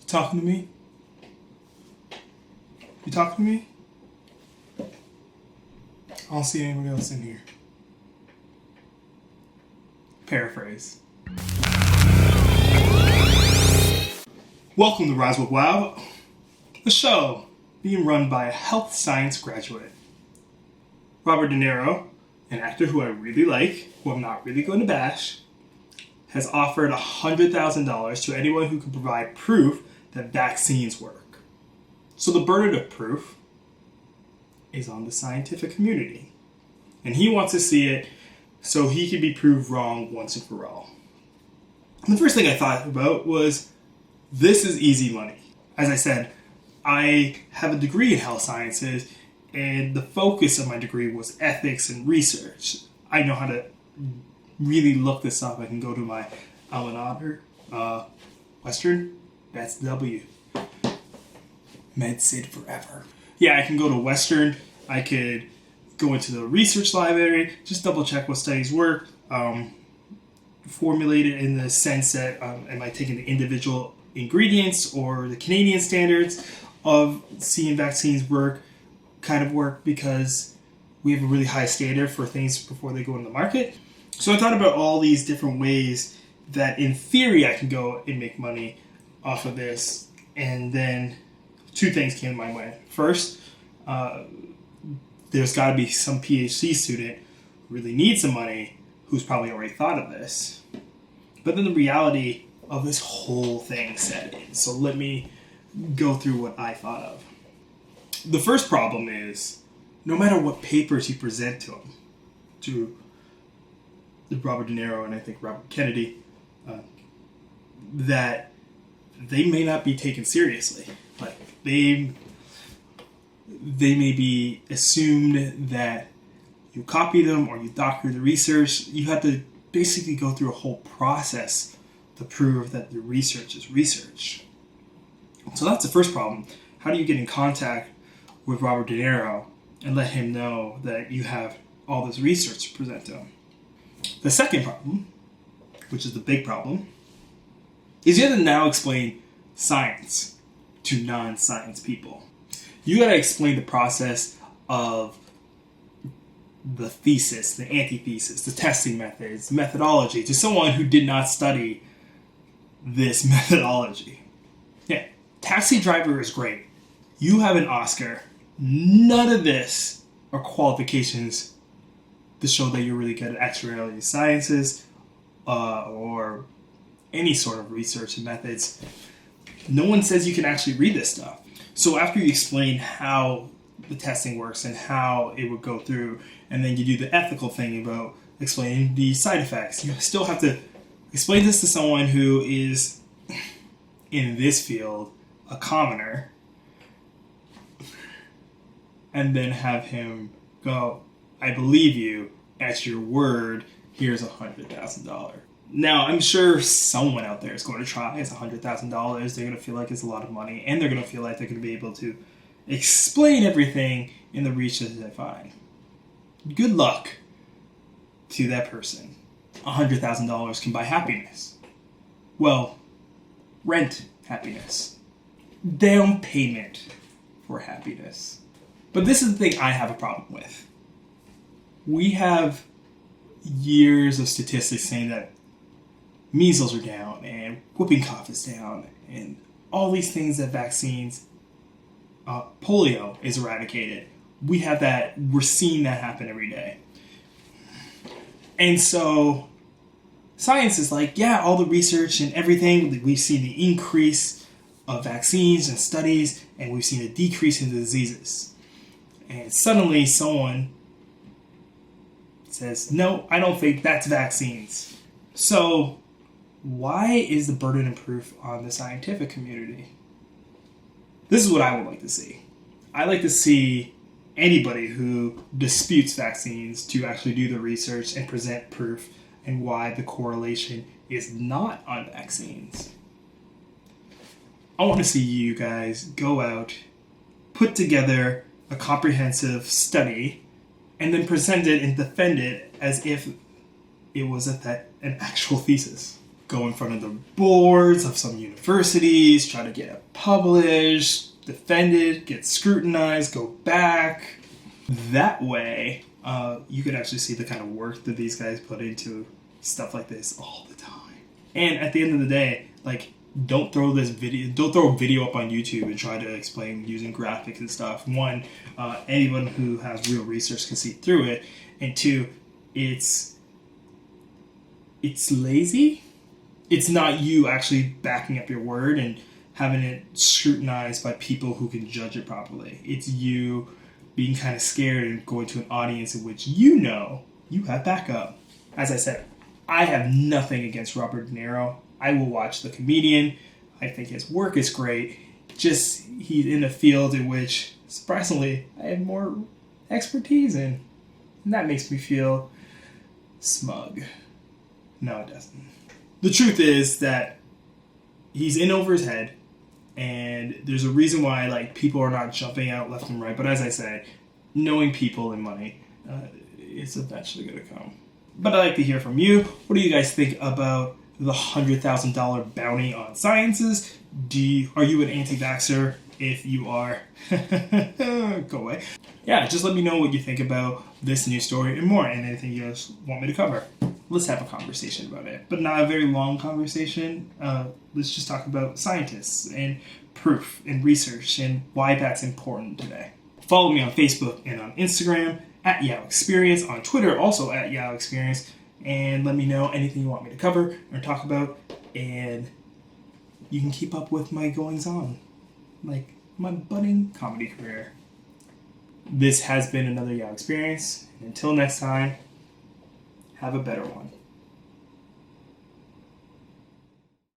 Talking to me? You talking to me? I don't see anyone else in here. Paraphrase. Welcome to Rise with Wow, a show being run by a health science graduate. Robert De Niro, an actor who I really like, who I'm not really going to bash, has offered $100,000 to anyone who can provide proof that vaccines work. So the burden of proof is on the scientific community. And he wants to see it so he can be proved wrong once and for all. And the first thing I thought about was, this is easy money. As I said, I have a degree in health sciences, and the focus of my degree was ethics and research. I know how to really look this up. I can go to my alma mater, Western, that's W. Med Sid forever. Yeah, I can go to Western. I could go into the research library, just double check what studies work, formulate it in the sense that am I taking the individual ingredients or the Canadian standards of seeing vaccines work, because we have a really high standard for things before they go into the market. So I thought about all these different ways that in theory I can go and make money off of this, and then two things came to my mind. First, there's got to be some PhD student who really needs some money who's probably already thought of this. But then the reality of this whole thing set in. So let me go through what I thought of. The first problem is, no matter what papers you present to him, to Robert De Niro and I think Robert Kennedy, that they may not be taken seriously. Like, they may be assumed that you copy them or you doctor the research. You have to basically go through a whole process to prove that the research is research. So that's the first problem. How do you get in contact with Robert De Niro and let him know that you have all this research to present to him? The second problem, which is the big problem, is you have to now explain science to non-science people. You got to explain the process of the thesis, the antithesis, the testing methods, methodology to someone who did not study this methodology. Yeah, Taxi Driver is great. You have an Oscar. None of this are qualifications to show that you're really good at actuarial sciences or any sort of research and methods. No one says you can actually read this stuff. So after you explain how the testing works and how it would go through, and then you do the ethical thing about explaining the side effects, you still have to explain this to someone who is, in this field, a commoner, and then have him go, I believe you, at your word, here's $100,000. Now, I'm sure someone out there is going to try. It's $100,000. They're going to feel like it's a lot of money, and they're going to feel like they're going to be able to explain everything in the research that they find. Good luck to that person. $100,000 can buy happiness. Well, rent happiness. Down payment for happiness. But this is the thing I have a problem with. We have years of statistics saying that measles are down and whooping cough is down and all these things that vaccines, polio is eradicated. We have that, we're seeing that happen every day. And so science is like, yeah, all the research and everything, we've seen the increase of vaccines and studies, and we've seen a decrease in the diseases. And suddenly someone says, no, I don't think that's vaccines. So why is the burden of proof on the scientific community? This is what I would like to see. I like to see anybody who disputes vaccines to actually do the research and present proof and why the correlation is not on vaccines. I want to see you guys go out, put together a comprehensive study, and then present it and defend it as if it was an actual thesis. go in front of the boards of some universities, try to get it published, defend it, get scrutinized, go back. That way, you could actually see the kind of work that these guys put into stuff like this all the time. And at the end of the day, like, don't throw a video up on YouTube and try to explain using graphics and stuff. One, anyone who has real research can see through it, and two, it's lazy. It's not you actually backing up your word and having it scrutinized by people who can judge it properly. It's you being kind of scared and going to an audience in which you know you have backup. As I said, I have nothing against Robert De Niro. I will watch The Comedian. I think his work is great. Just, he's in a field in which, surprisingly, I have more expertise in. And that makes me feel smug. No, it doesn't. The truth is that he's in over his head, and there's a reason why, like, people are not jumping out left and right. But as I said, knowing people and money, it's eventually going to come. But I'd like to hear from you. What do you guys think about the $100,000 bounty on sciences? Are you an anti-vaxxer? If you are, go away. Yeah, just let me know what you think about this news story and more, and anything you guys want me to cover. Let's have a conversation about it, but not a very long conversation. Let's just talk about scientists and proof and research and why that's important today. Follow me on Facebook and on Instagram at Yao Experience, on Twitter also at Yao Experience, and let me know anything you want me to cover or talk about, and you can keep up with my goings on, like my budding comedy career. This has been another Yao Experience, and until next time, have a better one.